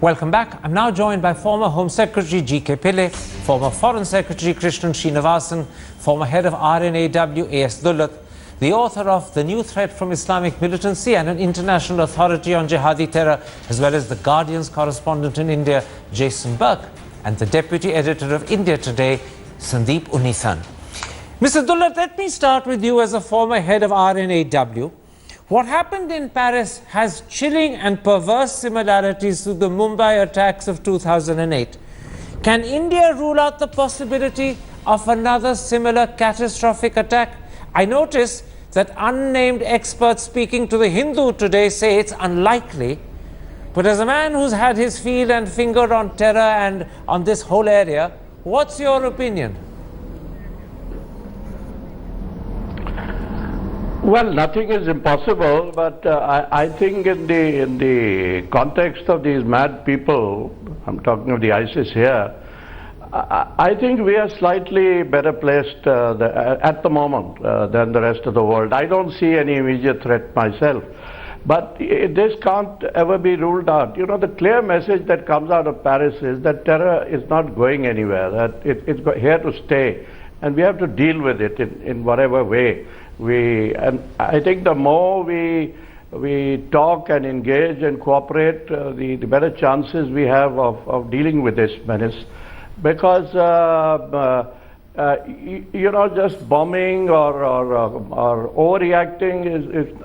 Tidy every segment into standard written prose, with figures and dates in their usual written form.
Welcome back. I'm now joined by former Home Secretary G.K. Pillai, former Foreign Secretary Krishnan Srinivasan, former head of RNAW A.S. Dulat, the author of The New Threat from Islamic Militancy and an International Authority on Jihadi Terror, as well as the Guardian's correspondent in India, Jason Burke, and the Deputy Editor of India Today, Sandeep Unithan. Mr. Dulat, let me start with you as a former head of RNAW. What happened in Paris has chilling and perverse similarities to the Mumbai attacks of 2008. Can India rule out the possibility of another similar catastrophic attack? I notice that unnamed experts speaking to the Hindu today say it's unlikely. But as a man who's had his feel and finger on terror and on this whole area, what's your opinion? Well, nothing is impossible, but I think in the context of these mad people, I'm talking of the ISIS here, I think we are slightly better placed at the moment than the rest of the world. I don't see any immediate threat myself, but this can't ever be ruled out. You know, the clear message that comes out of Paris is that terror is not going anywhere, that it's here to stay, and we have to deal with it in whatever way. And I think the more we talk and engage and cooperate, the better chances we have of dealing with this menace. Because you know, just bombing or overreacting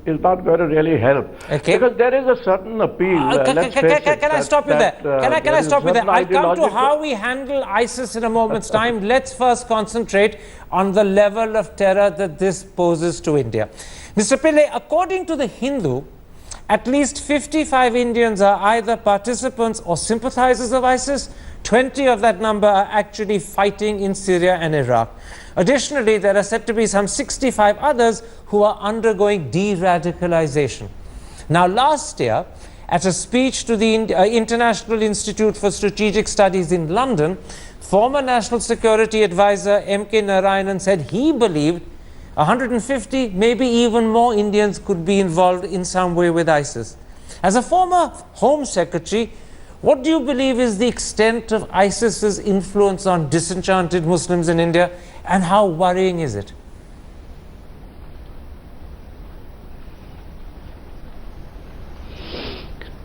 is not going to really help. Okay. Because there is a certain appeal. Can I stop you there? Can I stop you there? I'll come to how we handle ISIS in a moment's time. Let's first concentrate on the level of terror that this poses to India. Mr. Pillai, according to the Hindu, at least 55 Indians are either participants or sympathizers of ISIS. 20 of that number are actually fighting in Syria and Iraq. Additionally, there are said to be some 65 others who are undergoing de-radicalization. Now, last year, at a speech to the International Institute for Strategic Studies in London, former National Security Advisor M.K. Narayanan said he believed 150, maybe even more Indians could be involved in some way with ISIS. As a former Home Secretary, what do you believe is the extent of ISIS's influence on disenchanted Muslims in India, and how worrying is it?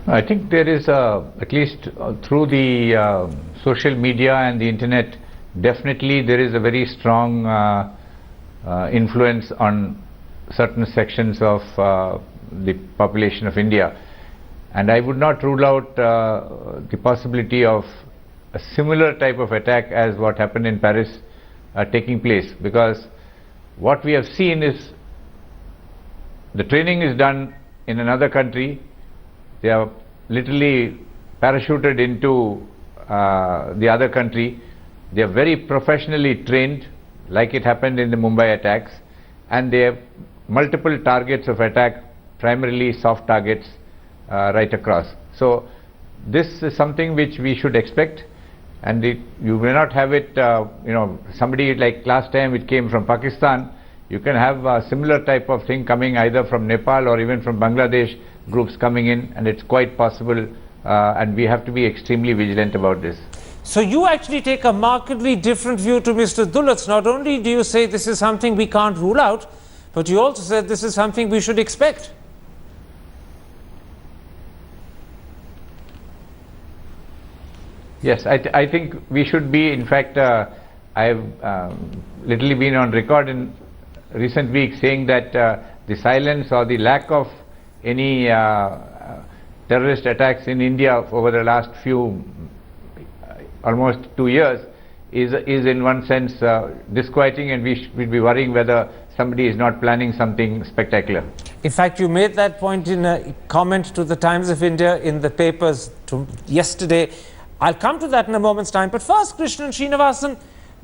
I think there is, at least through the social media and the internet, definitely there is a very strong influence on certain sections of the population of India. And I would not rule out the possibility of a similar type of attack as what happened in Paris taking place, because what we have seen is the training is done in another country. They are literally parachuted into the other country. They are very professionally trained, like it happened in the Mumbai attacks, and they have multiple targets of attack, primarily soft targets, right across. So this is something which we should expect, and you may not have it, you know, somebody like last time it came from Pakistan. You can have a similar type of thing coming either from Nepal or even from Bangladesh, groups coming in, and it's quite possible, and we have to be extremely vigilant about this. So you actually take a markedly different view to Mr. Dulat's. Not only do you say this is something we can't rule out, but you also said this is something we should expect. Yes, I think we should be. In fact, I've literally been on record in recent weeks saying that the silence or the lack of any terrorist attacks in India over the last few, almost 2 years, is in one sense disquieting, and we should be worrying whether somebody is not planning something spectacular. In fact, you made that point in a comment to the Times of India in the papers yesterday. I'll come to that in a moment's time. But first, Krishnan Srinivasan,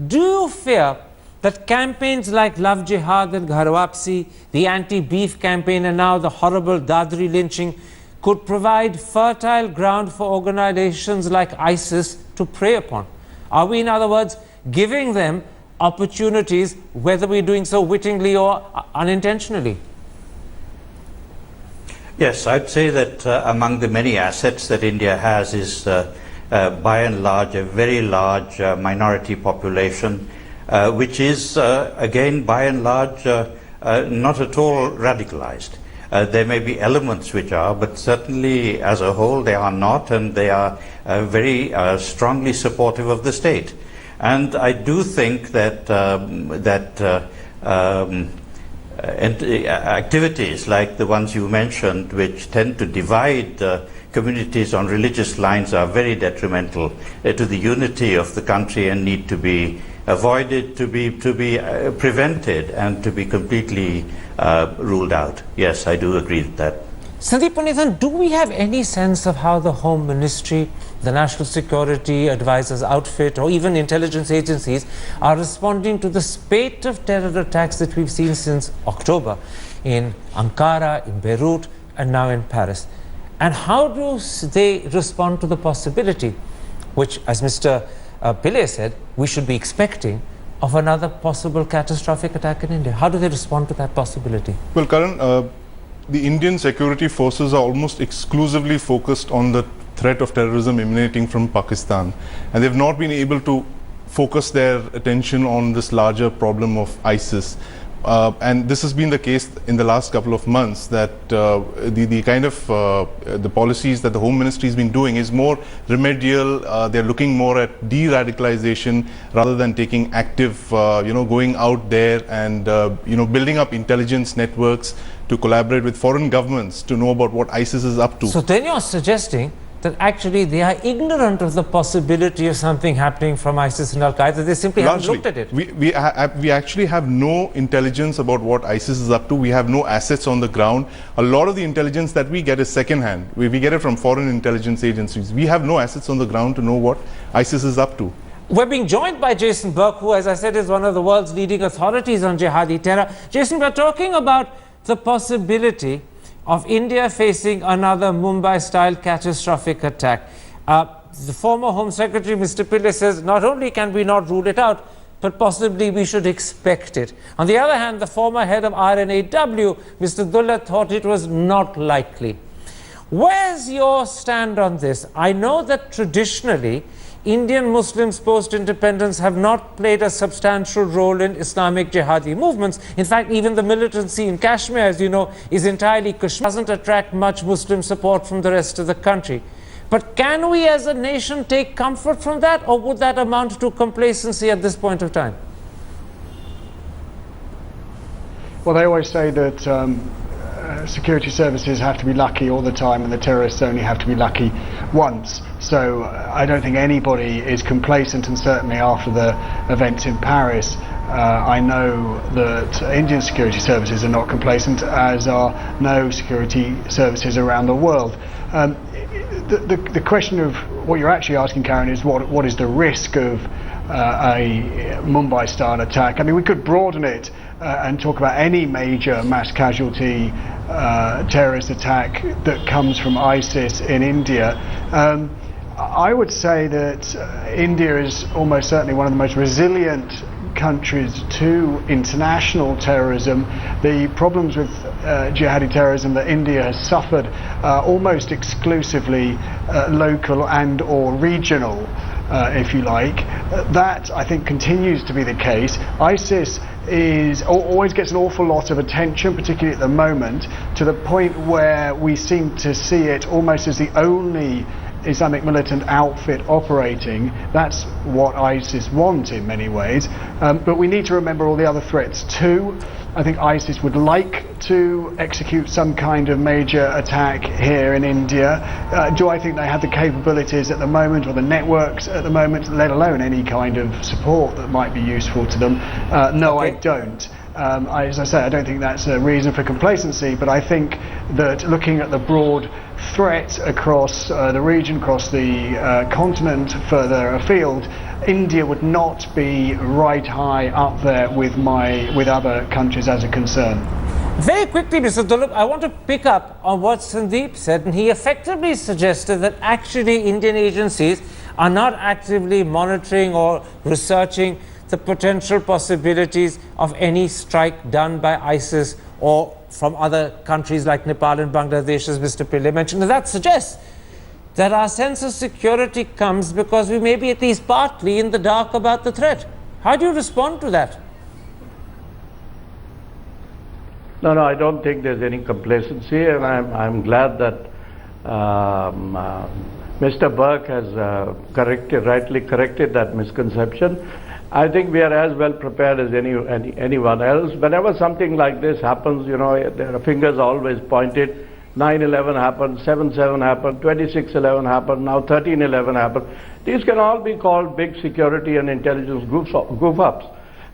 do you fear that campaigns like Love Jihad and Ghar Wapsi, the anti-beef campaign, and now the horrible Dadri lynching could provide fertile ground for organizations like ISIS to prey upon? Are we, in other words, giving them opportunities, whether we're doing so wittingly or unintentionally? Yes, I'd say that among the many assets that India has is by and large a very large minority population, which is again by and large not at all radicalized. There may be elements which are, but certainly as a whole they are not, and they are very strongly supportive of the state. And I do think that activities like the ones you mentioned, which tend to divide communities on religious lines, are very detrimental to the unity of the country and need to be avoided, to be prevented, and to be completely ruled out. Yes, I do agree with that. Sandeep Punithan, do we have any sense of how the Home Ministry, the National Security Advisors outfit, or even intelligence agencies are responding to the spate of terror attacks that we've seen since October in Ankara, in Beirut, and now in Paris? And how do they respond to the possibility, which, as Mr. Pillai said, we should be expecting, of another possible catastrophic attack in India? How do they respond to that possibility? Well, Karan, the Indian security forces are almost exclusively focused on the threat of terrorism emanating from Pakistan, and they've not been able to focus their attention on this larger problem of ISIS. And this has been the case in the last couple of months, that the kind of the policies that the Home Ministry has been doing is more remedial. They're looking more at de-radicalization rather than taking active, going out there and building up intelligence networks to collaborate with foreign governments to know about what ISIS is up to. So then you're suggesting that actually they are ignorant of the possibility of something happening from ISIS and Al-Qaeda. They simply haven't looked at it. We actually have no intelligence about what ISIS is up to. We have no assets on the ground. A lot of the intelligence that we get is second-hand. We get it from foreign intelligence agencies. We have no assets on the ground to know what ISIS is up to. We're being joined by Jason Burke, who, as I said, is one of the world's leading authorities on jihadi terror. Jason, we're talking about the possibility of India facing another Mumbai-style catastrophic attack. The former Home Secretary, Mr. Pillai, says not only can we not rule it out, but possibly we should expect it. On the other hand, the former head of RNAW, Mr. Dullah, thought it was not likely. Where's your stand on this? I know that traditionally, Indian Muslims post-independence have not played a substantial role in Islamic jihadi movements. In fact, even the militancy in Kashmir, as you know, is entirely Kashmir. Doesn't attract much Muslim support from the rest of the country. But can we as a nation take comfort from that, or would that amount to complacency at this point of time? Well, they always say that security services have to be lucky all the time and the terrorists only have to be lucky once. So I don't think anybody is complacent, and certainly after the events in Paris, I know that Indian security services are not complacent, as are no security services around the world. The question of what you're actually asking, Karen, is what is the risk of a Mumbai-style attack? I mean, we could broaden it and talk about any major mass casualty terrorist attack that comes from ISIS in India. I would say that India is almost certainly one of the most resilient countries to international terrorism. The problems with jihadi terrorism that India has suffered are almost exclusively local and or regional, if you like. That, I think, continues to be the case. ISIS always gets an awful lot of attention, particularly at the moment, to the point where we seem to see it almost as the only Islamic militant outfit operating. That's what ISIS want in many ways, but we need to remember all the other threats too. I think ISIS would like to execute some kind of major attack here in India. Do I think they have the capabilities at the moment, or the networks at the moment, let alone any kind of support that might be useful to them? No, okay. I don't. As I say, I don't think that's a reason for complacency, but I think that looking at the broad threat across the region, across the continent, further afield, India would not be right high up there with other countries as a concern. Very quickly, Mr. Dulab, I want to pick up on what Sandeep said, and he effectively suggested that actually Indian agencies are not actively monitoring or researching the potential possibilities of any strike done by ISIS or from other countries like Nepal and Bangladesh, as Mr. Pillai mentioned. And that suggests that our sense of security comes because we may be at least partly in the dark about the threat. How do you respond to that? No, I don't think there's any complacency, and I'm glad that Mr. Burke has rightly corrected that misconception. I think we are as well prepared as anyone else. Whenever something like this happens, you know, their fingers are always pointed. 9/11 happened, 7/7 happened, 26/11 happened, now 13/11 happened. These can all be called big security and intelligence goof-ups.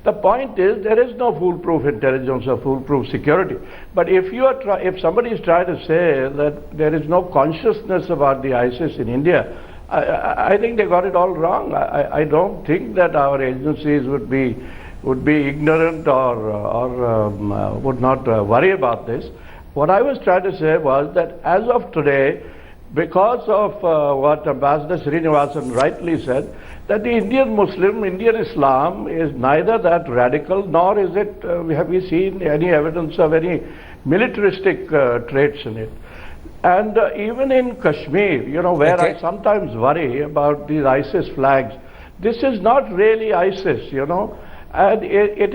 The point is, there is no foolproof intelligence or foolproof security. But if somebody is trying to say that there is no consciousness about the ISIS in India, I think they got it all wrong. I don't think that our agencies would be ignorant or would not worry about this. What I was trying to say was that as of today, because of what Ambassador Srinivasan rightly said, that the Indian Muslim, Indian Islam is neither that radical, nor is it, have we seen any evidence of any militaristic traits in it. And even in Kashmir, you know, where I sometimes worry about these ISIS flags, this is not really ISIS, you know, and it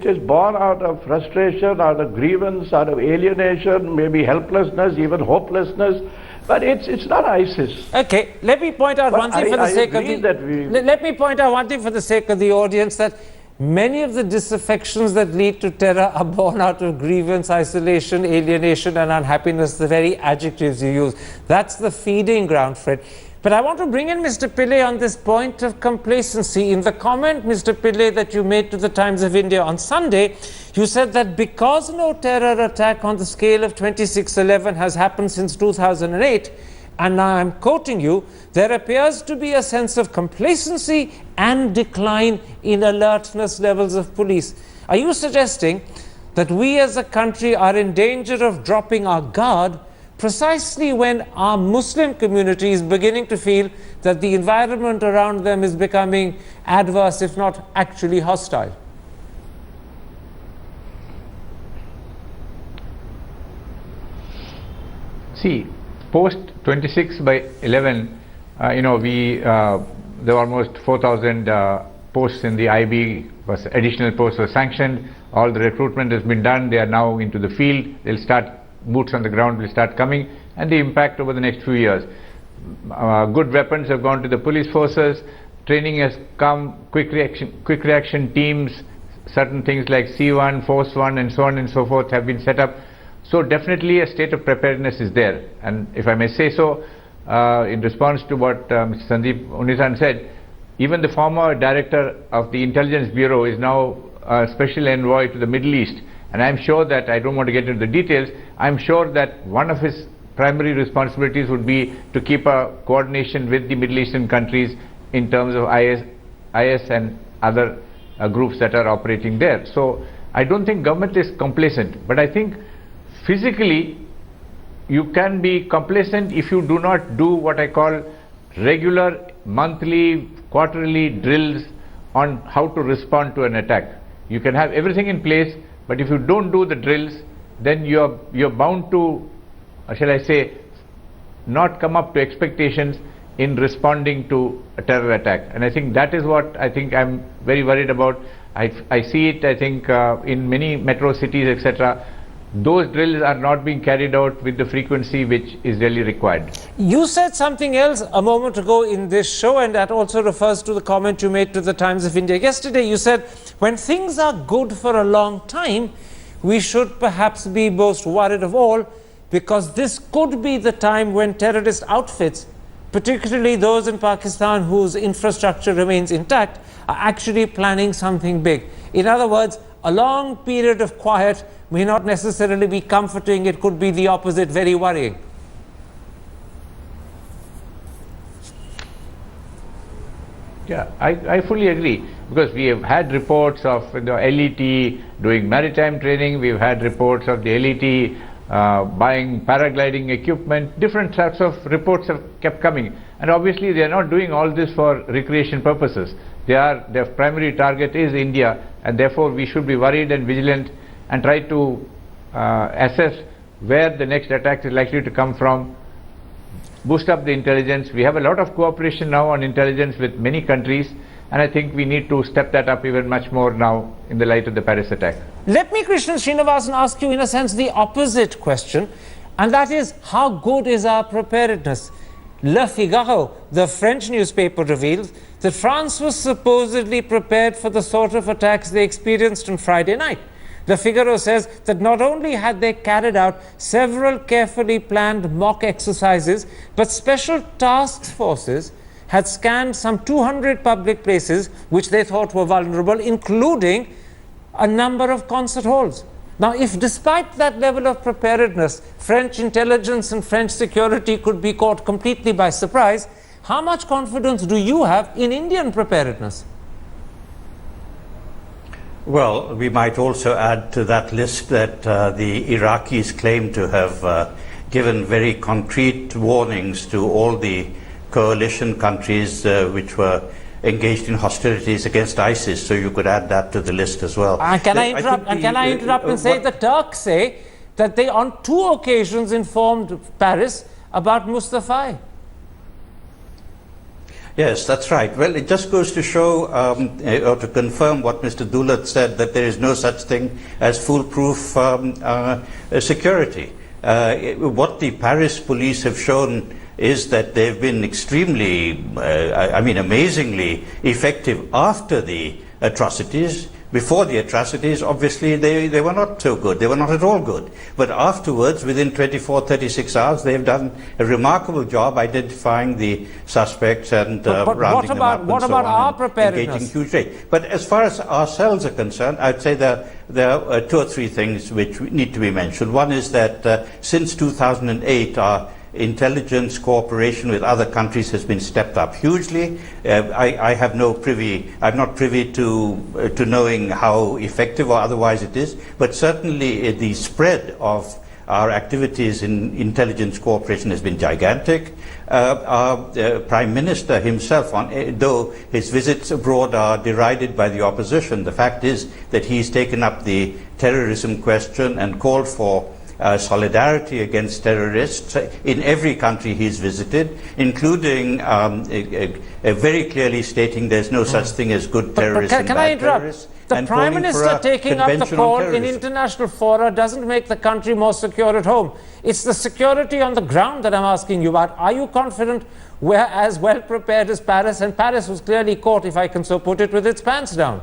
is born out of frustration, out of grievance, out of alienation, maybe helplessness, even hopelessness. But it's not ISIS. Okay, let me point out one thing for the sake of let me point out one thing for the sake of the audience, that many of the disaffections that lead to terror are born out of grievance, isolation, alienation, and unhappiness, the very adjectives you use. That's the feeding ground, Fred. But I want to bring in Mr. Pillai on this point of complacency. In the comment, Mr. Pillai, that you made to the Times of India on Sunday, you said that because no terror attack on the scale of 26/11 has happened since 2008, and now I'm quoting you, there appears to be a sense of complacency and decline in alertness levels of police. Are you suggesting that we as a country are in danger of dropping our guard precisely when our Muslim community is beginning to feel that the environment around them is becoming adverse, if not actually hostile? See, post 26/11, you know, there were almost 4,000 posts in the IB, additional posts were sanctioned. All the recruitment has been done. They are now into the field. They'll start, boots on the ground will start coming, and the impact over the next few years. Good weapons have gone to the police forces. Training has come. Quick reaction teams. Certain things like C1, Force 1, and so on and so forth have been set up. So definitely a state of preparedness is there. And if I may say so, in response to what Mr. Sandeep Unisan said, even the former director of the Intelligence Bureau is now a special envoy to the Middle East. And I'm sure that, I don't want to get into the details, I'm sure that one of his primary responsibilities would be to keep a coordination with the Middle Eastern countries in terms of IS and other groups that are operating there. So I don't think government is complacent, but I think physically you can be complacent if you do not do what I call regular monthly, quarterly drills on how to respond to an attack. You can have everything in place, but if you don't do the drills, then you're bound to, shall I say, not come up to expectations in responding to a terror attack. And I think that is what I think I'm very worried about. I see it, I think, in many metro cities, etc. Those drills are not being carried out with the frequency which is really required. You said something else a moment ago in this show, and that also refers to the comment you made to the Times of India yesterday. You said, when things are good for a long time, we should perhaps be most worried of all, because this could be the time when terrorist outfits, particularly those in Pakistan whose infrastructure remains intact, are actually planning something big. In other words, a long period of quiet may not necessarily be comforting. It could be the opposite, very worrying. Yeah, I fully agree, because we have had reports of the LET doing maritime training. We've had reports of the LET buying paragliding equipment. Different types of reports have kept coming, and obviously they are not doing all this for recreation purposes. Their primary target is India, and therefore we should be worried and vigilant and try to assess where the next attack is likely to come from, boost up the intelligence. We have a lot of cooperation now on intelligence with many countries, and I think we need to step that up even much more now in the light of the Paris attack. Let me, Krishnan Srinivasan, ask you in a sense the opposite question, and that is, how good is our preparedness? Le Figaro, the French newspaper, reveals that France was supposedly prepared for the sort of attacks they experienced on Friday night. Le Figaro says that not only had they carried out several carefully planned mock exercises, but special task forces had scanned some 200 public places which they thought were vulnerable, including a number of concert halls. Now, if despite that level of preparedness, French intelligence and French security could be caught completely by surprise, how much confidence do you have in Indian preparedness? Well, we might also add to that list that the Iraqis claim to have given very concrete warnings to all the coalition countries which were engaged in hostilities against ISIS, so you could add that to the list as well. Can I interrupt and say the Turks say that they on 2 occasions informed Paris about Mustafa? Yes, that's right. Well, it just goes to show or to confirm what Mr. Dulat said, that there is no such thing as foolproof security. What the Paris police have shown is that they've been extremely, amazingly effective after the atrocities. Before the atrocities, obviously, they were not so good. They were not at all good. But afterwards, within 24, 36 hours, they've done a remarkable job identifying the suspects and rounding them up. What about our preparedness? Engaging huge rate. But as far as ourselves are concerned, I'd say there are 2 or 3 things which need to be mentioned. One is that since 2008, our intelligence cooperation with other countries has been stepped up hugely. I'm not privy to knowing how effective or otherwise it is, but certainly the spread of our activities in intelligence cooperation has been gigantic. Our Prime Minister himself, though his visits abroad are derided by the opposition, the fact is that he's taken up the terrorism question and called for solidarity against terrorists in every country he's visited, including very clearly stating there's no such thing as good terrorists and bad terrorists. The Prime Minister taking up the call in international fora doesn't make the country more secure at home. It's the security on the ground that I'm asking you about. Are you confident we're as well prepared as Paris? And Paris was clearly caught, if I can so put it, with its pants down.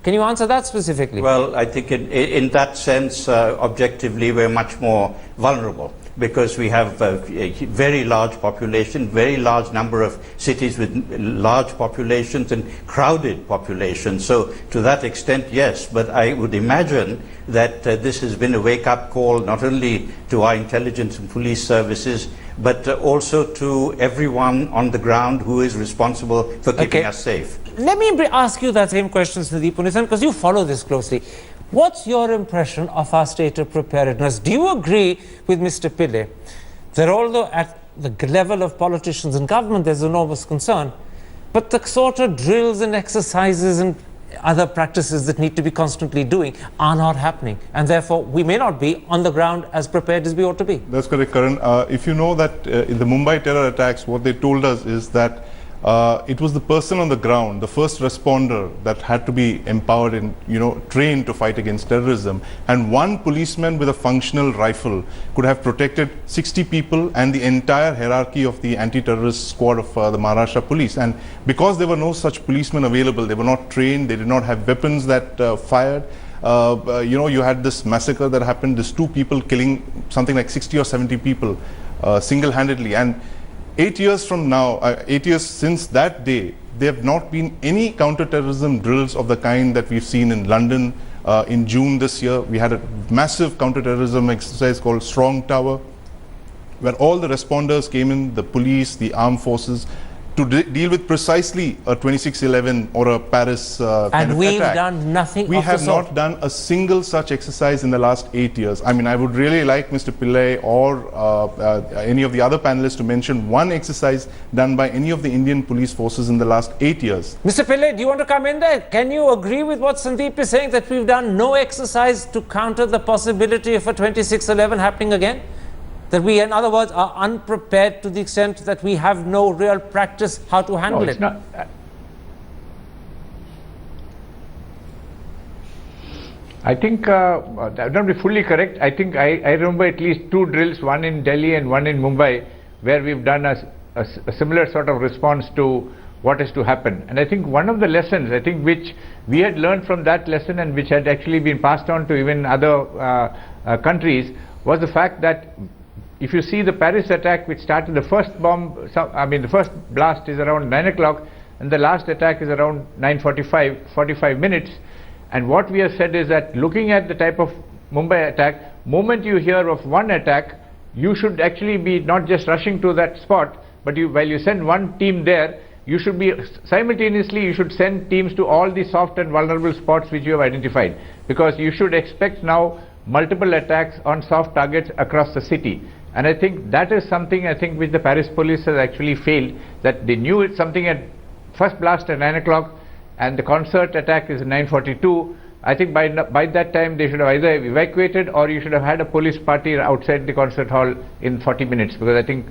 Can you answer that specifically? Well, I think in that sense, objectively, we're much more vulnerable because we have a very large population, very large number of cities with large populations and crowded populations. So to that extent, yes, but I would imagine that this has been a wake-up call not only to our intelligence and police services, but also to everyone on the ground who is responsible for keeping us safe. Let me ask you that same question, Sandeep Punithan, because you follow this closely. What's your impression of our state of preparedness? Do you agree with Mr. Pillai that although at the level of politicians and government there's enormous concern, but the sort of drills and exercises and other practices that need to be constantly doing are not happening, and therefore we may not be on the ground as prepared as we ought to be? That's correct, Karan. If you know that in the Mumbai terror attacks, what they told us is that it was the person on the ground, the first responder, that had to be empowered and trained to fight against terrorism. And one policeman with a functional rifle could have protected 60 people and the entire hierarchy of the anti-terrorist squad of the Maharashtra police. And because there were no such policemen available, they were not trained, they did not have weapons that fired. You had this massacre that happened, these 2 people killing something like 60 or 70 people single-handedly. And 8 years from now, 8 years since that day, there have not been any counter-terrorism drills of the kind that we've seen in London. In June this year, we had a massive counter-terrorism exercise called Strong Tower, where all the responders came in, the police, the armed forces, to deal with precisely a 26/11 or a Paris kind And of we've attack. done nothing We of the have sort. not done a single such exercise in the last 8 years. I mean, I would really like Mr. Pillai or any of the other panelists to mention one exercise done by any of the Indian police forces in the last 8 years. Mr. Pillai, do you want to come in there? Can you agree with what Sandeep is saying, that we've done no exercise to counter the possibility of a 26/11 happening again? That we, in other words, are unprepared to the extent that we have no real practice how to handle No, it's it? not. I think that would not be fully correct. I think I remember at least 2 drills, one in Delhi and one in Mumbai, where we've done a similar sort of response to what is to happen. And I think one of the lessons, I think, which we had learned from that lesson and which had actually been passed on to even other countries, was the fact that if you see the Paris attack, which started, the first bomb, the first blast is around 9 o'clock and the last attack is around 9:45, 45 minutes. And what we have said is that, looking at the type of Mumbai attack, moment you hear of one attack, you should actually be not just rushing to that spot, but while you send one team there, you should be simultaneously, you should send teams to all the soft and vulnerable spots which you have identified, because you should expect now multiple attacks on soft targets across the city. And I think that is something, I think, which the Paris police has actually failed, that they knew it's something at first blast at 9 o'clock and the concert attack is at 9:42. I think by that time they should have either evacuated, or you should have had a police party outside the concert hall in 40 minutes, because I think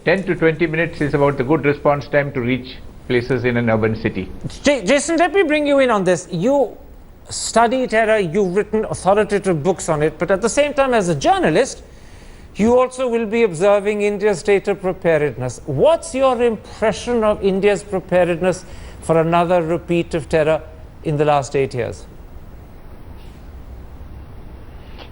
10 to 20 minutes is about the good response time to reach places in an urban city. Jason, let me bring you in on this. You study terror, you've written authoritative books on it, but at the same time, as a journalist, you also will be observing India's state of preparedness. What's your impression of India's preparedness for another repeat of terror in the last 8 years?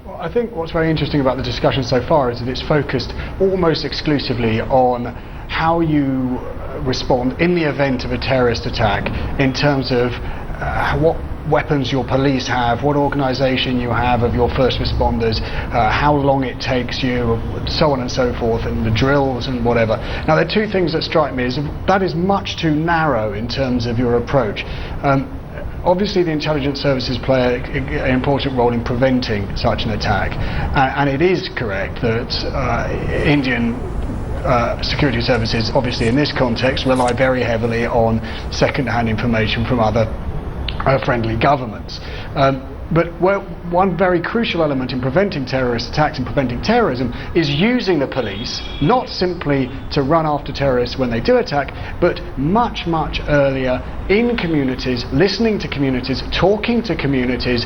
Well, I think what's very interesting about the discussion so far is that it's focused almost exclusively on how you respond in the event of a terrorist attack, in terms of what weapons your police have, what organisation you have of your first responders, how long it takes you, so on and so forth, and the drills and whatever. Now, there are 2 things that strike me. That is much too narrow in terms of your approach. Obviously, the intelligence services play an important role in preventing such an attack, and it is correct that Indian security services, obviously in this context, rely very heavily on second-hand information from other friendly governments. But one very crucial element in preventing terrorist attacks and preventing terrorism is using the police, not simply to run after terrorists when they do attack, but much, much earlier in communities, listening to communities, talking to communities,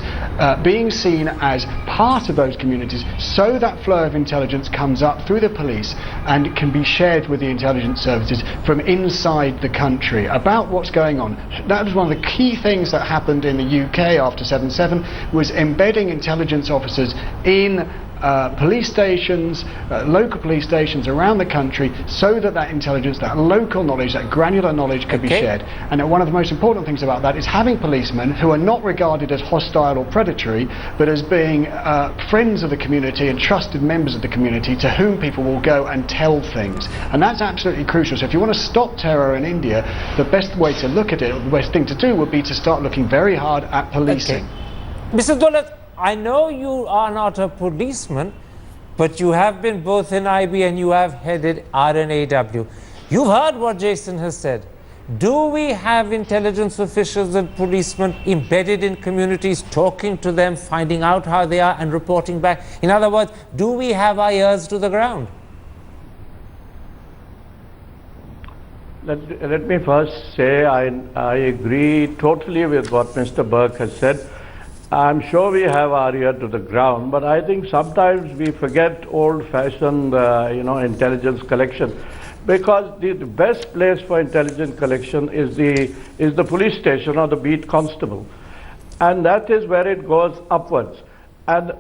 being seen as part of those communities, so that flow of intelligence comes up through the police and can be shared with the intelligence services from inside the country about what's going on. That was one of the key things that happened in the UK after 7/7, was embedding intelligence officers in police stations, local police stations around the country, so that that intelligence, that local knowledge, that granular knowledge could be shared. And one of the most important things about that is having policemen who are not regarded as hostile or predatory, but as being friends of the community and trusted members of the community to whom people will go and tell things. And that's absolutely crucial. So if you want to stop terror in India, the best way to look at it, or the best thing to do, would be to start looking very hard at policing. Mr. Daulat, I know you are not a policeman, but you have been both in IB and you have headed RNAW. You've heard what Jason has said. Do we have intelligence officials and policemen embedded in communities, talking to them, finding out how they are and reporting back? In other words, do we have our ears to the ground? Let me first say I agree totally with what Mr. Burke has said. I'm sure we have our ear to the ground, but I think sometimes we forget old-fashioned, intelligence collection, because the best place for intelligence collection is the police station or the beat constable, and that is where it goes upwards. And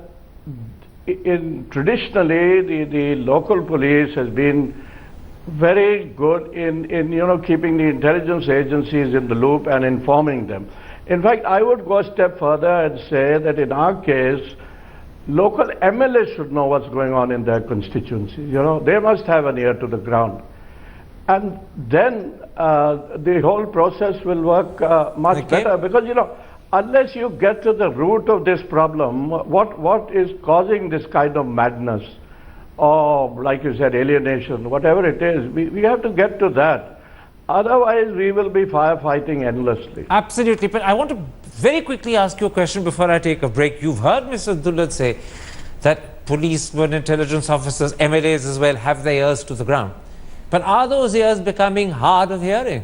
traditionally, the local police has been very good in keeping the intelligence agencies in the loop and informing them. In fact, I would go a step further and say that in our case, local MLAs should know what's going on in their constituencies. They must have an ear to the ground. and then the whole process will work much better. Because, you know, unless you get to the root of this problem, what is causing this kind of madness, or like you said, alienation, whatever it is, we have to get to that. Otherwise, we will be firefighting endlessly. Absolutely. But I want to very quickly ask you a question before I take a break. You've heard Mr. Dullard say that policemen, intelligence officers, MLAs as well have their ears to the ground. But are those ears becoming hard of hearing?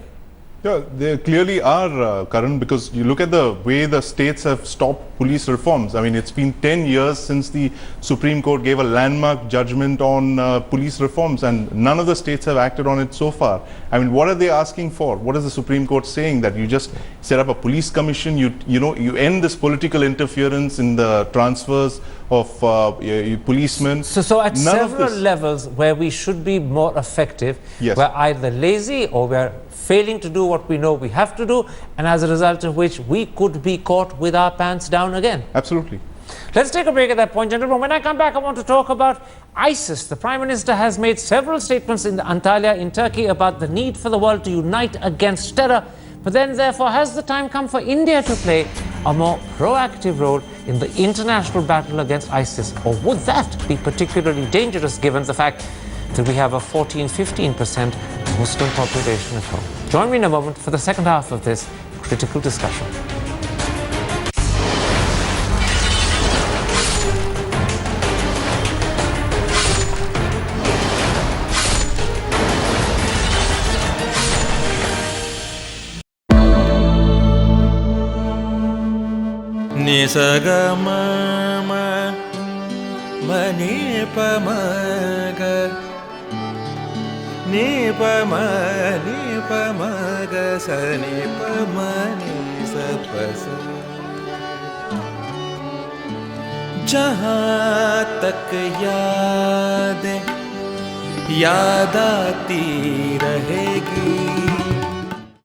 Yeah, they clearly are, Karan, because you look at the way the states have stopped police reforms. I mean, it's been 10 years since the Supreme Court gave a landmark judgment on police reforms, and none of the states have acted on it so far. I mean, what are they asking for? What is the Supreme Court saying? That you just set up a police commission, you end this political interference in the transfers of policemen. So at several levels where we should be more effective, yes, we're either lazy or we're failing to do what we know we have to do, and as a result of which we could be caught with our pants down again. Absolutely. Let's take a break at that point, gentlemen. When I come back, I want to talk about ISIS. The Prime Minister has made several statements in Antalya in Turkey about the need for the world to unite against terror. But then, therefore, has the time come for India to play a more proactive role in the international battle against ISIS? Or would that be particularly dangerous given the fact that we have a 14–15% Muslim population at home? Join me in a moment for the second half of this critical discussion. Nisagama manipamaga nipamaga sanipamani sapasa जहाँ तक याद आती रहेगी